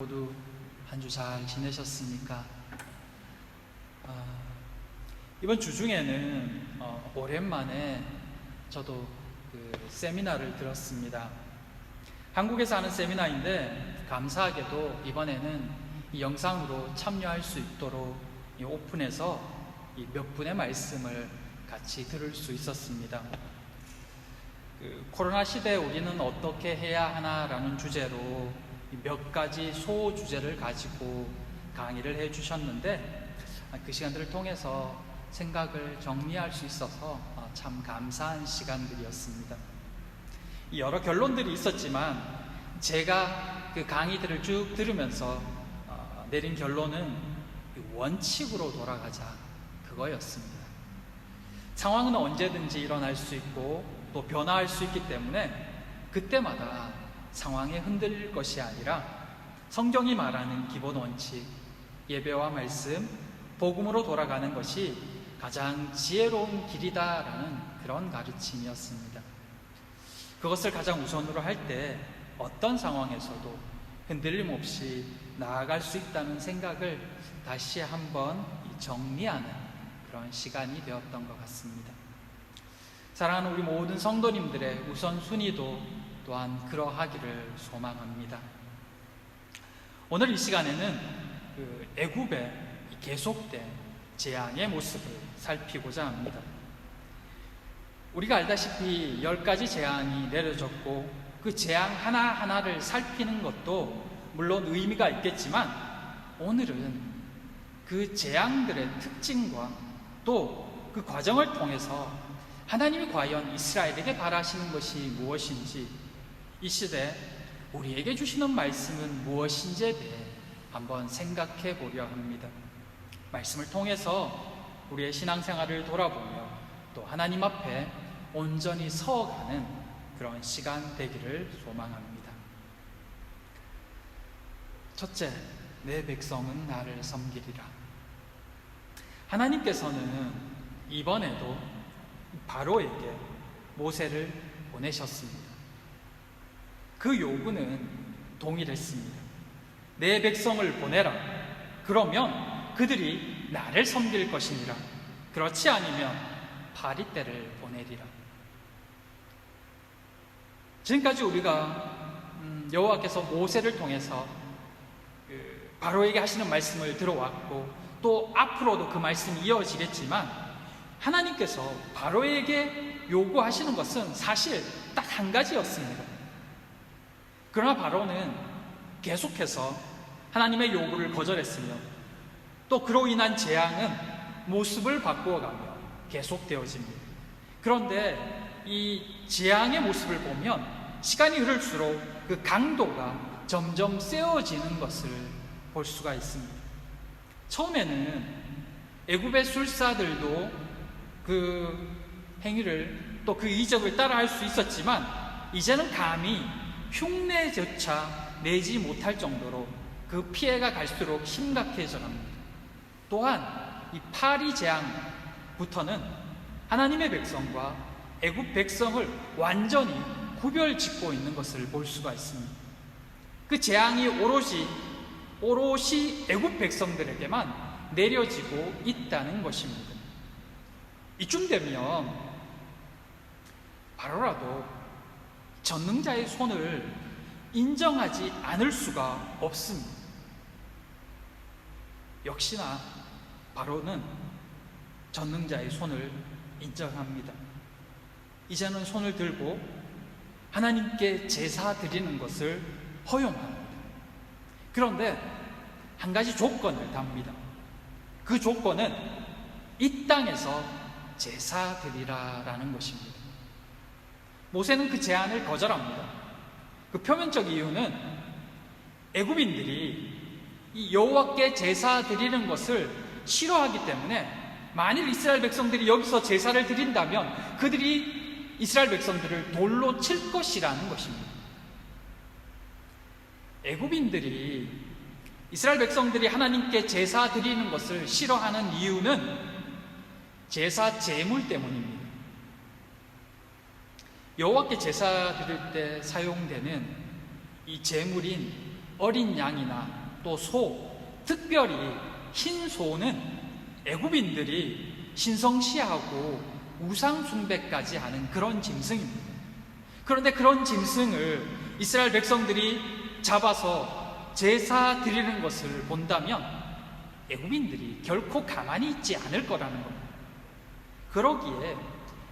모두 한 주 잘 지내셨습니까? 이번 주 중에는 오랜만에 저도 세미나를 들었습니다. 한국에서 하는 세미나인데 감사하게도 이번에는 이 영상으로 참여할 수 있도록 오픈해서 몇 분의 말씀을 같이 들을 수 있었습니다. 코로나 시대에 우리는 어떻게 해야 하나라는 주제로 몇 가지 소주제를 가지고 강의를 해주셨는데 그 시간들을 통해서 생각을 정리할 수 있어서 참 감사한 시간들이었습니다. 여러 결론들이 있었지만 제가 그 강의들을 쭉 들으면서 내린 결론은 원칙으로 돌아가자, 그거였습니다. 상황은 언제든지 일어날 수 있고 또 변화할 수 있기 때문에 그때마다 상황에 흔들릴 것이 아니라 성경이 말하는 기본 원칙, 예배와 말씀, 복음으로 돌아가는 것이 가장 지혜로운 길이다라는 그런 가르침이었습니다. 그것을 가장 우선으로 할 때 어떤 상황에서도 흔들림 없이 나아갈 수 있다는 생각을 다시 한번 정리하는 그런 시간이 되었던 것 같습니다. 사랑하는 우리 모든 성도님들의 우선순위도 또한 그러하기를 소망합니다. 오늘 이 시간에는 애굽의 계속된 재앙의 모습을 살피고자 합니다. 우리가 알다시피 10가지 재앙이 내려졌고 그 재앙 하나하나를 살피는 것도 물론 의미가 있겠지만 오늘은 그 재앙들의 특징과 또 그 과정을 통해서 하나님이 과연 이스라엘에게 바라시는 것이 무엇인지, 이 시대 우리에게 주시는 말씀은 무엇인지에 대해 한번 생각해 보려 합니다. 말씀을 통해서 우리의 신앙생활을 돌아보며 또 하나님 앞에 온전히 서가는 그런 시간 되기를 소망합니다. 첫째, 내 백성은 나를 섬기리라. 하나님께서는 이번에도 바로에게 모세를 보내셨습니다. 그 요구는 동일했습니다. 내 백성을 보내라. 그러면 그들이 나를 섬길 것이니라. 그렇지 않으면 파리떼를 보내리라. 지금까지 우리가 여호와께서 모세를 통해서 바로에게 하시는 말씀을 들어왔고 또 앞으로도 그 말씀이 이어지겠지만 하나님께서 바로에게 요구하시는 것은 사실 딱 한 가지였습니다. 그러나 바로는 계속해서 하나님의 요구를 거절했으며 또 그로 인한 재앙은 모습을 바꾸어가며 계속되어집니다. 그런데 이 재앙의 모습을 보면 시간이 흐를수록 그 강도가 점점 세워지는 것을 볼 수가 있습니다. 처음에는 애굽의 술사들도 그 행위를 또 그 이적을 따라할 수 있었지만 이제는 감히 흉내조차 내지 못할 정도로 그 피해가 갈수록 심각해져 갑니다. 또한 이 파리 재앙부터는 하나님의 백성과 애굽 백성을 완전히 구별짓고 있는 것을 볼 수가 있습니다. 그 재앙이 오롯이 애굽 백성들에게만 내려지고 있다는 것입니다. 이쯤 되면 바로라도 전능자의 손을 인정하지 않을 수가 없습니다. 역시나 바로는 전능자의 손을 인정합니다. 이제는 손을 들고 하나님께 제사 드리는 것을 허용합니다. 그런데 한 가지 조건을 답니다. 그 조건은 이 땅에서 제사 드리라라는 것입니다. 모세는 그 제안을 거절합니다. 그 표면적 이유는 애굽인들이 이 여호와께 제사 드리는 것을 싫어하기 때문에 만일 이스라엘 백성들이 여기서 제사를 드린다면 그들이 이스라엘 백성들을 돌로 칠 것이라는 것입니다. 애굽인들이 이스라엘 백성들이 하나님께 제사 드리는 것을 싫어하는 이유는 제사 제물 때문입니다. 여호와께 제사 드릴 때 사용되는 이 제물인 어린 양이나 또 소, 특별히 흰 소는 애굽인들이 신성시하고 우상 숭배까지 하는 그런 짐승입니다. 그런데 그런 짐승을 이스라엘 백성들이 잡아서 제사 드리는 것을 본다면 애굽인들이 결코 가만히 있지 않을 거라는 겁니다. 그러기에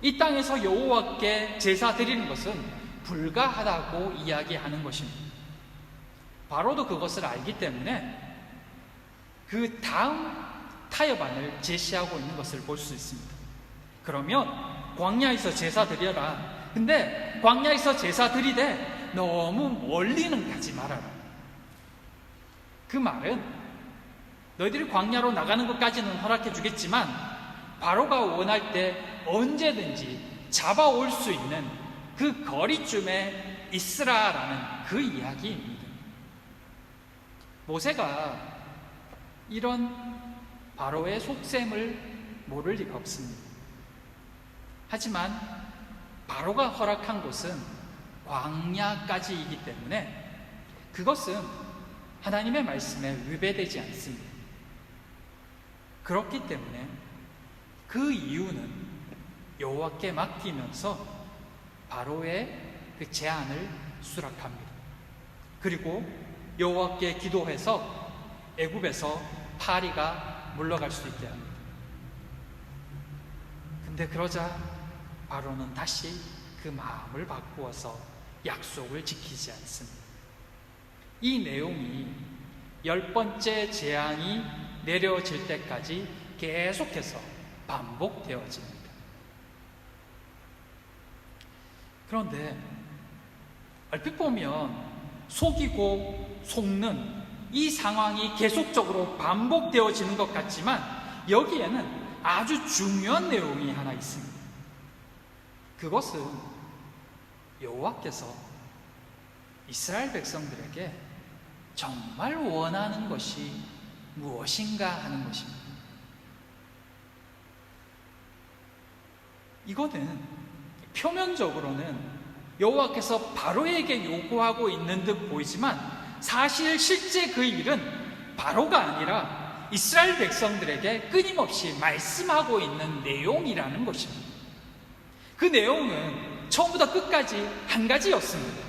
이 땅에서 여호와께 제사 드리는 것은 불가하다고 이야기하는 것입니다. 바로도 그것을 알기 때문에 그 다음 타협안을 제시하고 있는 것을 볼 수 있습니다. 그러면 광야에서 제사 드려라. 근데 광야에서 제사 드리되 너무 멀리는 가지 말아라. 그 말은 너희들이 광야로 나가는 것까지는 허락해 주겠지만 바로가 원할 때 언제든지 잡아올 수 있는 그 거리쯤에 있으라라는 그 이야기입니다. 모세가 이런 바로의 속셈을 모를 리가 없습니다. 하지만 바로가 허락한 곳은 광야까지이기 때문에 그것은 하나님의 말씀에 위배되지 않습니다. 그렇기 때문에 그 이유는 여호와께 맡기면서 바로의 그 제안을 수락합니다. 그리고 여호와께 기도해서 애굽에서 파리가 물러갈 수 있게 합니다. 근데 그러자 바로는 다시 그 마음을 바꾸어서 약속을 지키지 않습니다. 이 내용이 10번째 재앙이 내려질 때까지 계속해서 반복되어집니다. 그런데 얼핏 보면 속이고 속는 이 상황이 계속적으로 반복되어지는 것 같지만 여기에는 아주 중요한 내용이 하나 있습니다. 그것은 여호와께서 이스라엘 백성들에게 정말 원하는 것이 무엇인가 하는 것입니다. 이거는 표면적으로는 여호와께서 바로에게 요구하고 있는 듯 보이지만 사실 실제 그 일은 바로가 아니라 이스라엘 백성들에게 끊임없이 말씀하고 있는 내용이라는 것입니다. 그 내용은 처음부터 끝까지 한 가지였습니다.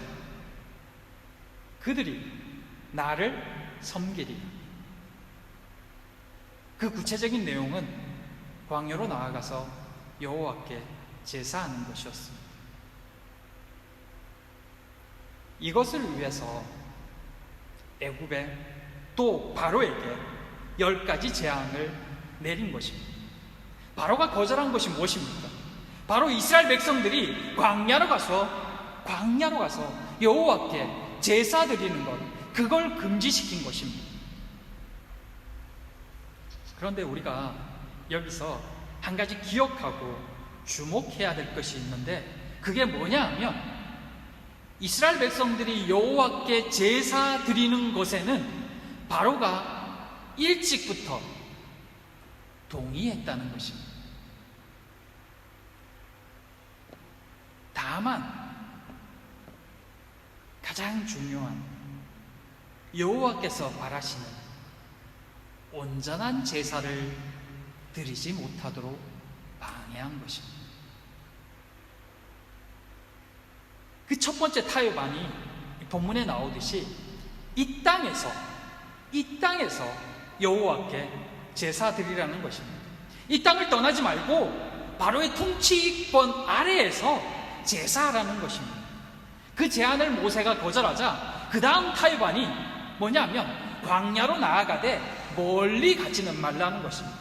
그들이 나를 섬기리라. 그 구체적인 내용은 광야로 나아가서 여호와께 제사하는 것이었습니다. 이것을 위해서 애굽에 또 바로에게 10가지 재앙을 내린 것입니다. 바로가 거절한 것이 무엇입니까? 바로 이스라엘 백성들이 광야로 가서 여호와께 제사 드리는 것, 그걸 금지시킨 것입니다. 그런데 우리가 여기서 한 가지 기억하고 주목해야 될 것이 있는데 그게 뭐냐 하면 이스라엘 백성들이 여호와께 제사 드리는 것에는 바로가 일찍부터 동의했다는 것입니다. 다만 가장 중요한 여호와께서 바라시는 온전한 제사를 드리지 못하도록 방해한 것입니다. 그 첫 번째 타협안이 본문에 나오듯이 이 땅에서 여호와께 제사 드리라는 것입니다. 이 땅을 떠나지 말고 바로의 통치권 아래에서 제사하라는 것입니다. 그 제안을 모세가 거절하자 그 다음 타협안이 뭐냐면 광야로 나아가되 멀리 가지는 말라는 것입니다.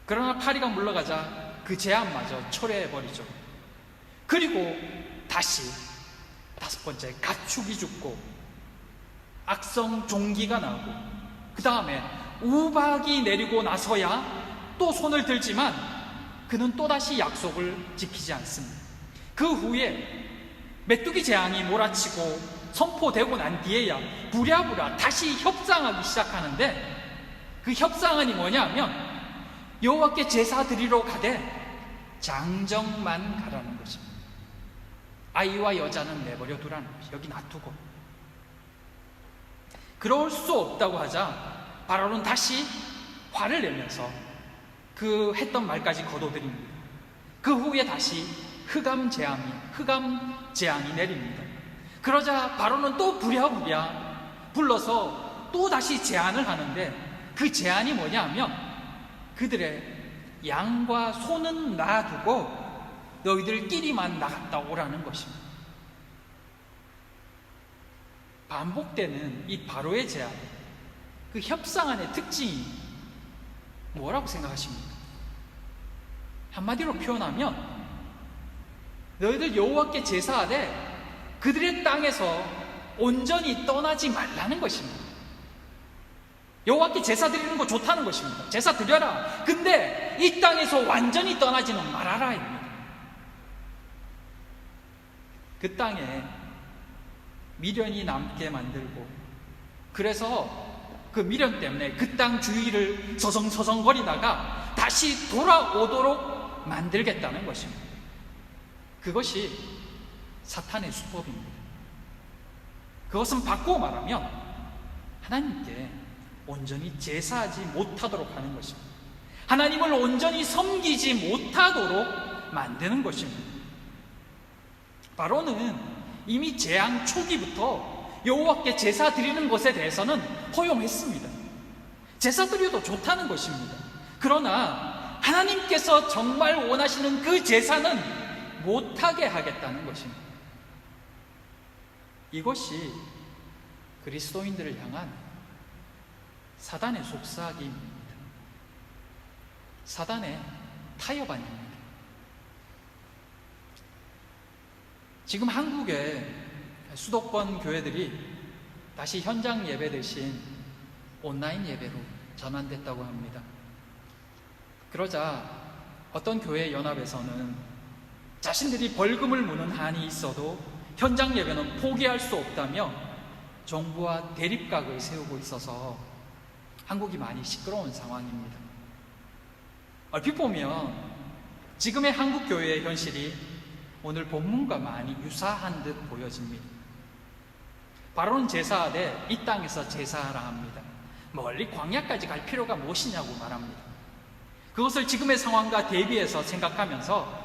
그러나 파리가 물러가자 그 제안마저 철회해버리죠. 그리고 다시 5번째 가축이 죽고 악성 종기가 나고 그 다음에 우박이 내리고 나서야 또 손을 들지만 그는 또다시 약속을 지키지 않습니다. 그 후에 메뚜기 재앙이 몰아치고 선포되고 난 뒤에야 부랴부랴 다시 협상하기 시작하는데 그 협상안이 뭐냐 하면 여호와께 제사 드리러 가되 장정만 가라는 것입니다. 아이와 여자는 내버려 두라는 것이 여기 놔두고 그럴 수 없다고 하자 바로는 다시 화를 내면서 그 했던 말까지 거둬들입니다. 그 후에 다시 흑암 재앙이 내립니다. 그러자 바로는 또 부랴부랴 불러서 또 다시 제안을 하는데, 그 제안이 뭐냐 하면 그들의 양과 소는 놔두고 너희들끼리만 나갔다 오라는 것입니다. 반복되는 이 바로의 제안, 그 협상안의 특징이 뭐라고 생각하십니까? 한마디로 표현하면 너희들 여호와께 제사하되 그들의 땅에서 온전히 떠나지 말라는 것입니다. 여호와께 제사 드리는 거 좋다는 것입니다. 제사 드려라. 근데 이 땅에서 완전히 떠나지는 말아라입니다. 그 땅에 미련이 남게 만들고, 그래서 그 미련 때문에 그 땅 주위를 서성서성거리다가 다시 돌아오도록 만들겠다는 것입니다. 그것이 사탄의 수법입니다. 그것은 바꾸어 말하면 하나님께 온전히 제사하지 못하도록 하는 것입니다. 하나님을 온전히 섬기지 못하도록 만드는 것입니다. 바로는 이미 재앙 초기부터 여호와께 제사 드리는 것에 대해서는 허용했습니다. 제사 드려도 좋다는 것입니다. 그러나 하나님께서 정말 원하시는 그 제사는 못하게 하겠다는 것입니다. 이것이 그리스도인들을 향한 사단의 속삭임입니다. 사단의 타협안입니다. 지금 한국의 수도권 교회들이 다시 현장 예배 대신 온라인 예배로 전환됐다고 합니다. 그러자 어떤 교회 연합에서는 자신들이 벌금을 무는 한이 있어도 현장 예배는 포기할 수 없다며 정부와 대립각을 세우고 있어서 한국이 많이 시끄러운 상황입니다. 얼핏 보면 지금의 한국 교회의 현실이 오늘 본문과 많이 유사한 듯 보여집니다. 바로는 제사하되 이 땅에서 제사하라 합니다. 멀리 광야까지 갈 필요가 무엇이냐고 말합니다. 그것을 지금의 상황과 대비해서 생각하면서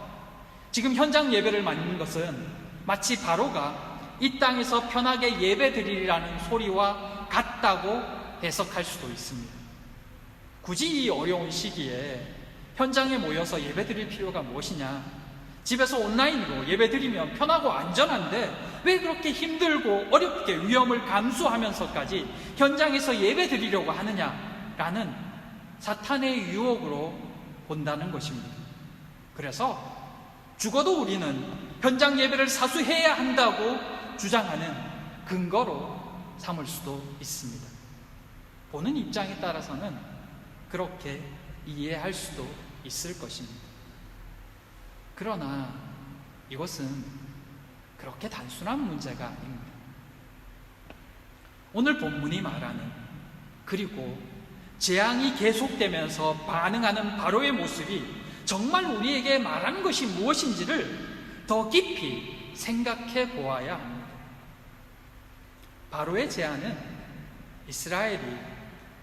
지금 현장 예배를 맡는 것은 마치 바로가 이 땅에서 편하게 예배 드리라는 소리와 같다고 해석할 수도 있습니다. 굳이 이 어려운 시기에 현장에 모여서 예배 드릴 필요가 무엇이냐? 집에서 온라인으로 예배 드리면 편하고 안전한데 왜 그렇게 힘들고 어렵게 위험을 감수하면서까지 현장에서 예배 드리려고 하느냐라는 사탄의 유혹으로 본다는 것입니다. 그래서 죽어도 우리는 현장 예배를 사수해야 한다고 주장하는 근거로 삼을 수도 있습니다. 보는 입장에 따라서는 그렇게 이해할 수도 있을 것입니다. 그러나 이것은 그렇게 단순한 문제가 아닙니다. 오늘 본문이 말하는, 그리고 재앙이 계속되면서 반응하는 바로의 모습이 정말 우리에게 말하는 것이 무엇인지를 더 깊이 생각해 보아야 합니다. 바로의 제안은 이스라엘이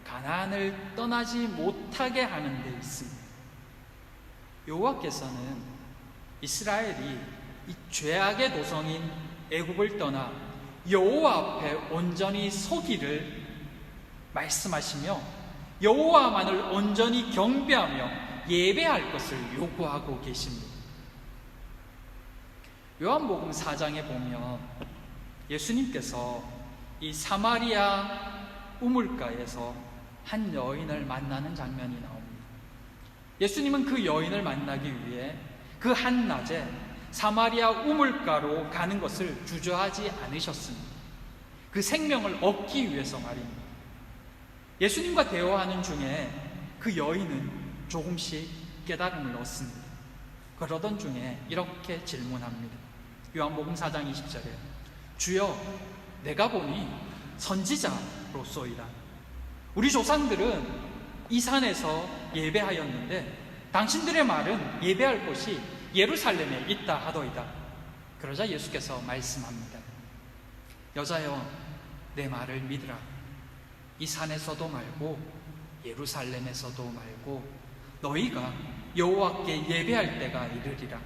가나안을 떠나지 못하게 하는 데 있습니다. 여호와께서는 이스라엘이 이 죄악의 도성인 애굽을 떠나 여호와 앞에 온전히 서기를 말씀하시며 여호와만을 온전히 경배하며 예배할 것을 요구하고 계십니다. 요한복음 4장에 보면 예수님께서 이 사마리아 우물가에서 한 여인을 만나는 장면이 나옵니다. 예수님은 그 여인을 만나기 위해 그 한낮에 사마리아 우물가로 가는 것을 주저하지 않으셨습니다. 그 생명을 얻기 위해서 말입니다. 예수님과 대화하는 중에 그 여인은 조금씩 깨달음을 얻습니다. 그러던 중에 이렇게 질문합니다. 요한복음 4장 20절에 주여, 내가 보니 선지자로소이다. 우리 조상들은 이 산에서 예배하였는데 당신들의 말은 예배할 곳이 예루살렘에 있다 하더이다. 그러자 예수께서 말씀합니다. 여자여, 내 말을 믿으라. 이 산에서도 말고 예루살렘에서도 말고 너희가 여호와께 예배할 때가 이르리라.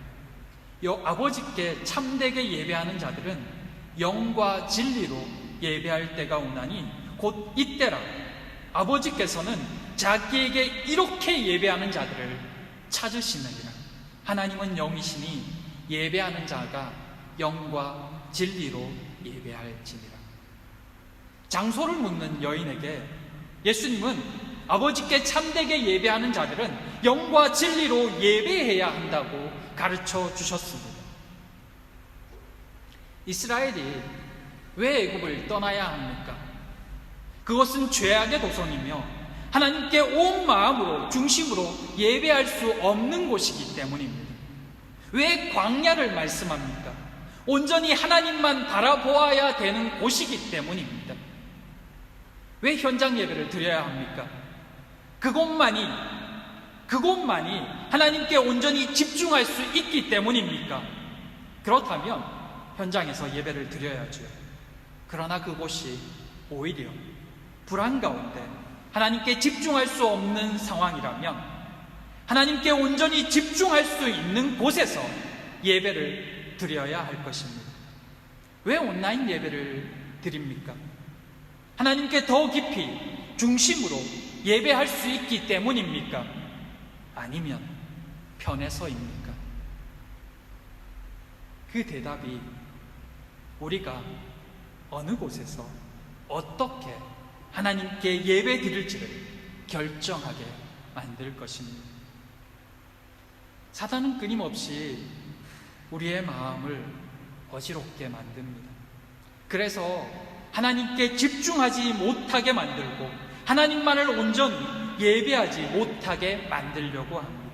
아버지께 참되게 예배하는 자들은 영과 진리로 예배할 때가 오나니 곧 이때라. 아버지께서는 자기에게 이렇게 예배하는 자들을 찾으시느니라. 하나님은 영이시니 예배하는 자가 영과 진리로 예배할지니라. 장소를 묻는 여인에게 예수님은 아버지께 참되게 예배하는 자들은 영과 진리로 예배해야 한다고 가르쳐 주셨습니다. 이스라엘이 왜 애굽을 떠나야 합니까? 그것은 죄악의 도성이며 하나님께 온 마음으로 중심으로 예배할 수 없는 곳이기 때문입니다. 왜 광야를 말씀합니까? 온전히 하나님만 바라보아야 되는 곳이기 때문입니다. 왜 현장 예배를 드려야 합니까? 그곳만이 하나님께 온전히 집중할 수 있기 때문입니까? 그렇다면 현장에서 예배를 드려야죠. 그러나 그곳이 오히려 불안 가운데 하나님께 집중할 수 없는 상황이라면 하나님께 온전히 집중할 수 있는 곳에서 예배를 드려야 할 것입니다. 왜 온라인 예배를 드립니까? 하나님께 더 깊이 중심으로 예배할 수 있기 때문입니까? 아니면 편해서입니까? 그 대답이 우리가 어느 곳에서 어떻게 하나님께 예배 드릴지를 결정하게 만들 것입니다. 사단은 끊임없이 우리의 마음을 어지럽게 만듭니다. 그래서 하나님께 집중하지 못하게 만들고 하나님만을 온전히 예배하지 못하게 만들려고 합니다.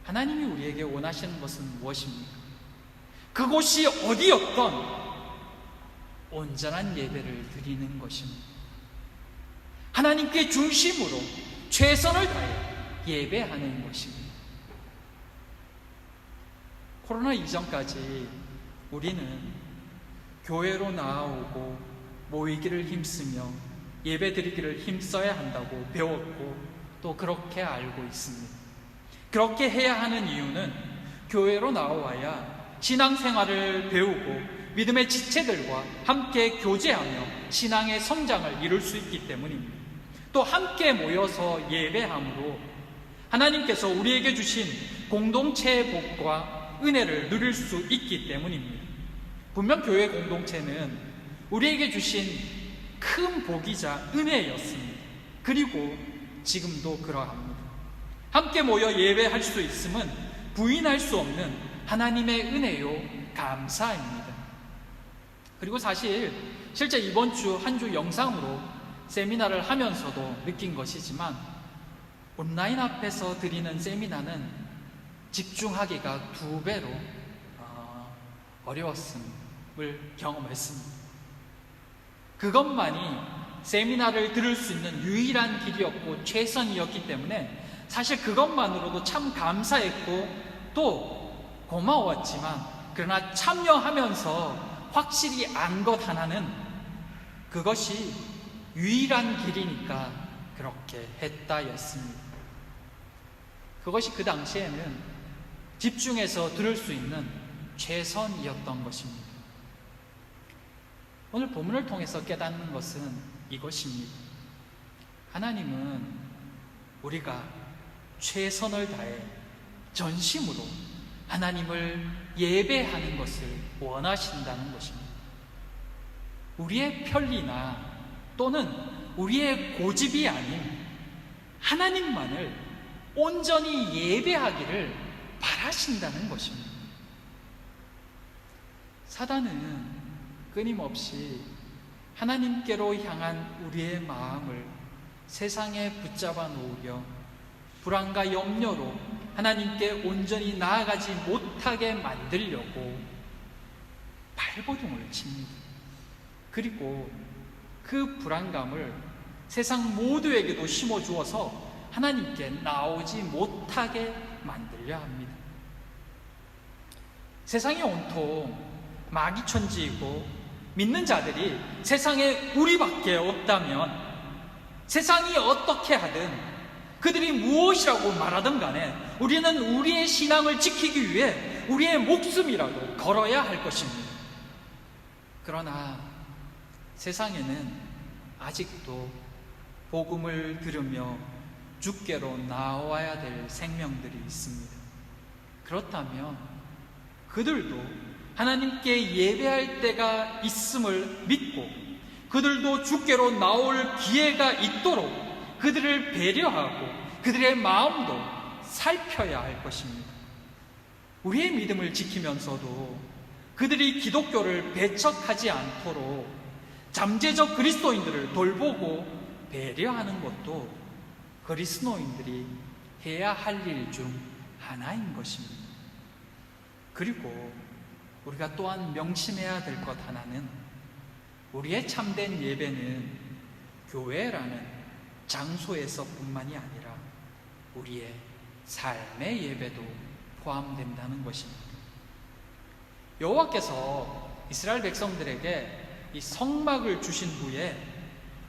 하나님이 우리에게 원하시는 것은 무엇입니까? 그곳이 어디였건 온전한 예배를 드리는 것입니다. 하나님께 중심으로 최선을 다해 예배하는 것입니다. 코로나 이전까지 우리는 교회로 나아오고 모이기를 힘쓰며 예배 드리기를 힘써야 한다고 배웠고 또 그렇게 알고 있습니다. 그렇게 해야 하는 이유는 교회로 나와야 신앙생활을 배우고 믿음의 지체들과 함께 교제하며 신앙의 성장을 이룰 수 있기 때문입니다. 또 함께 모여서 예배함으로 하나님께서 우리에게 주신 공동체의 복과 은혜를 누릴 수 있기 때문입니다. 분명 교회 공동체는 우리에게 주신 큰 복이자 은혜였습니다. 그리고 지금도 그러합니다. 함께 모여 예배할 수 있음은 부인할 수 없는 하나님의 은혜요 감사입니다. 그리고 실제 이번 주 한 주 영상으로 세미나를 하면서도 느낀 것이지만 온라인 앞에서 드리는 세미나는 집중하기가 2배로 어려웠음을 경험했습니다. 그것만이 세미나를 들을 수 있는 유일한 길이었고 최선이었기 때문에 사실 그것만으로도 참 감사했고 또 고마웠지만 그러나 참여하면서 확실히 안 것 하나는 그것이 유일한 길이니까 그렇게 했다였습니다. 그것이 그 당시에는 집중해서 들을 수 있는 최선이었던 것입니다. 오늘 본문을 통해서 깨닫는 것은 이것입니다. 하나님은 우리가 최선을 다해 전심으로 하나님을 예배하는 것을 원하신다는 것입니다. 우리의 편리나 또는 우리의 고집이 아닌 하나님만을 온전히 예배하기를 바라신다는 것입니다. 사단은 끊임없이 하나님께로 향한 우리의 마음을 세상에 붙잡아 놓으려 불안과 염려로 하나님께 온전히 나아가지 못하게 만들려고 발버둥을 칩니다. 그리고 그 불안감을 세상 모두에게도 심어주어서 하나님께 나오지 못하게 만들려 합니다. 세상이 온통 마귀천지이고 믿는 자들이 세상에 우리밖에 없다면 세상이 어떻게 하든 그들이 무엇이라고 말하든 간에 우리는 우리의 신앙을 지키기 위해 우리의 목숨이라도 걸어야 할 것입니다. 그러나 세상에는 아직도 복음을 들으며 주께로 나와야 될 생명들이 있습니다. 그렇다면 그들도 하나님께 예배할 때가 있음을 믿고 그들도 주께로 나올 기회가 있도록 그들을 배려하고 그들의 마음도 살펴야 할 것입니다. 우리의 믿음을 지키면서도 그들이 기독교를 배척하지 않도록 잠재적 그리스도인들을 돌보고 배려하는 것도 그리스도인들이 해야 할 일 중 하나인 것입니다. 그리고 우리가 또한 명심해야 될 것 하나는 우리의 참된 예배는 교회라는 장소에서 뿐만이 아니라 우리의 삶의 예배도 포함된다는 것입니다. 여호와께서 이스라엘 백성들에게 이 성막을 주신 후에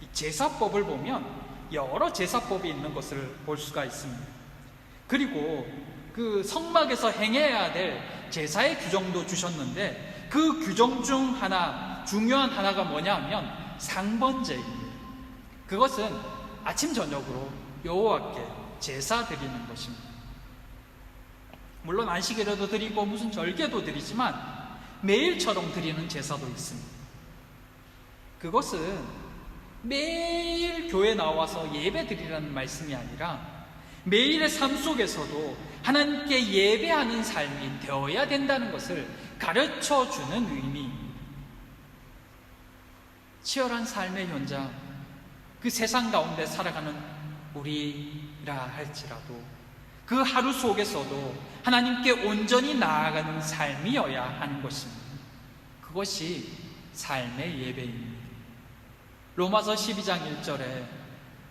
이 제사법을 보면 여러 제사법이 있는 것을 볼 수가 있습니다. 그리고 그 성막에서 행해야 될 제사의 규정도 주셨는데 그 규정 중 하나, 중요한 하나가 뭐냐 하면 상번제입니다. 그것은 아침 저녁으로 여호와께 제사 드리는 것입니다. 물론 안식일에도 드리고 무슨 절개도 드리지만 매일처럼 드리는 제사도 있습니다. 그것은 매일 교회 나와서 예배 드리라는 말씀이 아니라 매일의 삶 속에서도 하나님께 예배하는 삶이 되어야 된다는 것을 가르쳐 주는 의미입니다. 치열한 삶의 현장, 그 세상 가운데 살아가는 우리라 할지라도 그 하루 속에서도 하나님께 온전히 나아가는 삶이어야 하는 것입니다. 그것이 삶의 예배입니다. 로마서 12장 1절에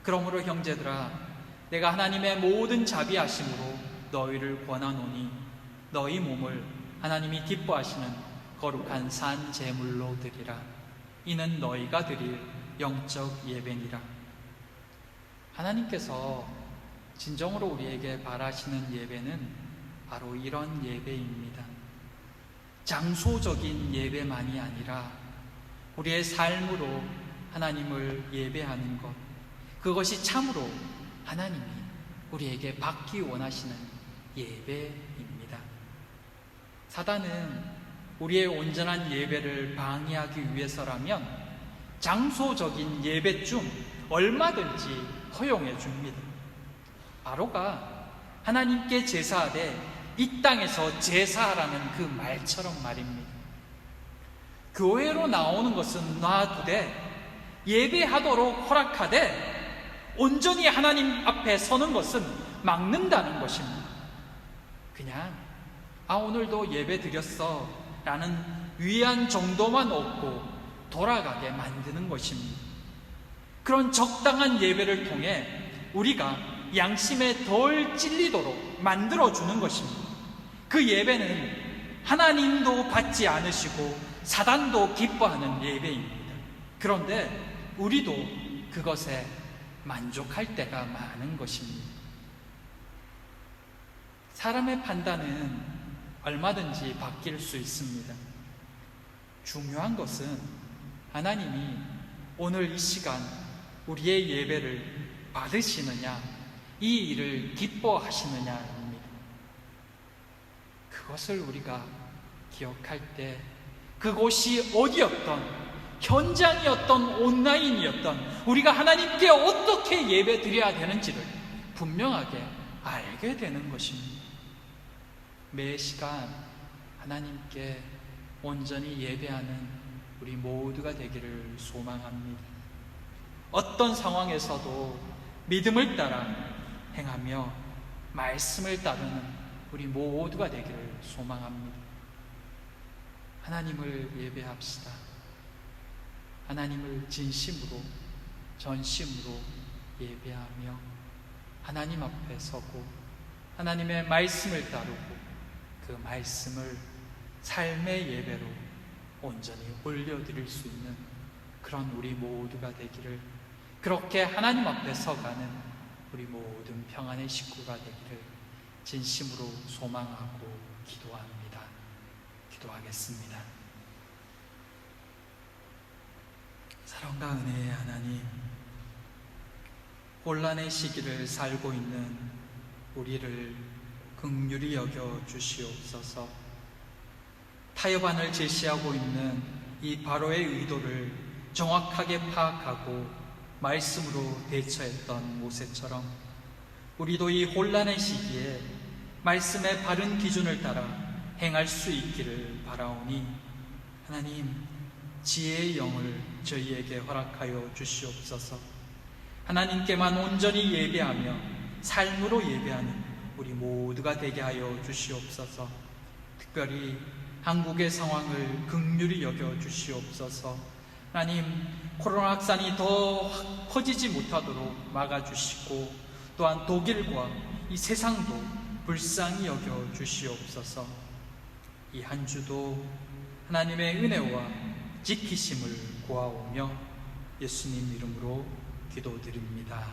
그러므로 형제들아 내가 하나님의 모든 자비하심으로 너희를 권하노니 너희 몸을 하나님이 기뻐하시는 거룩한 산 제물로 드리라. 이는 너희가 드릴 영적 예배니라. 하나님께서 진정으로 우리에게 바라시는 예배는 바로 이런 예배입니다. 장소적인 예배만이 아니라 우리의 삶으로 하나님을 예배하는 것, 그것이 참으로 하나님이 우리에게 받기 원하시는 예배입니다. 사단은 우리의 온전한 예배를 방해하기 위해서라면 장소적인 예배 중 얼마든지 허용해 줍니다. 바로가 하나님께 제사하되 이 땅에서 제사하라는 그 말처럼 말입니다. 교회로 나오는 것은 놔두되 예배하도록 허락하되 온전히 하나님 앞에 서는 것은 막는다는 것입니다. 그냥 오늘도 예배 드렸어 라는 위안 정도만 얻고 돌아가게 만드는 것입니다. 그런 적당한 예배를 통해 우리가 양심에 덜 찔리도록 만들어주는 것입니다. 그 예배는 하나님도 받지 않으시고 사단도 기뻐하는 예배입니다. 그런데 우리도 그것에 만족할 때가 많은 것입니다. 사람의 판단은 얼마든지 바뀔 수 있습니다. 중요한 것은 하나님이 오늘 이 시간 우리의 예배를 받으시느냐, 이 일을 기뻐하시느냐입니다. 그것을 우리가 기억할 때 그곳이 어디였던, 현장이었던, 온라인이었던 우리가 하나님께 어떻게 예배 드려야 되는지를 분명하게 알게 되는 것입니다. 매 시간 하나님께 온전히 예배하는 우리 모두가 되기를 소망합니다. 어떤 상황에서도 믿음을 따라 행하며 말씀을 따르는 우리 모두가 되기를 소망합니다. 하나님을 예배합시다. 하나님을 진심으로, 전심으로 예배하며 하나님 앞에 서고 하나님의 말씀을 따르고 그 말씀을 삶의 예배로 온전히 올려드릴 수 있는 그런 우리 모두가 되기를 그렇게 하나님 앞에 서가는 우리 모든 평안의 식구가 되기를 진심으로 소망하고 기도합니다. 기도하겠습니다. 사랑과 은혜의 하나님, 혼란의 시기를 살고 있는 우리를 긍휼히 여겨 주시옵소서. 타협안을 제시하고 있는 이 바로의 의도를 정확하게 파악하고 말씀으로 대처했던 모세처럼 우리도 이 혼란의 시기에 말씀의 바른 기준을 따라 행할 수 있기를 바라오니 하나님, 지혜의 영을 저희에게 허락하여 주시옵소서. 하나님께만 온전히 예배하며 삶으로 예배하는 우리 모두가 되게 하여 주시옵소서. 특별히 한국의 상황을 긍휼히 여겨 주시옵소서. 하나님, 코로나 확산이 더 퍼지지 못하도록 막아주시고 또한 독일과 이 세상도 불쌍히 여겨 주시옵소서. 이 한 주도 하나님의 은혜와 지키심을 구하오며 예수님 이름으로 기도드립니다.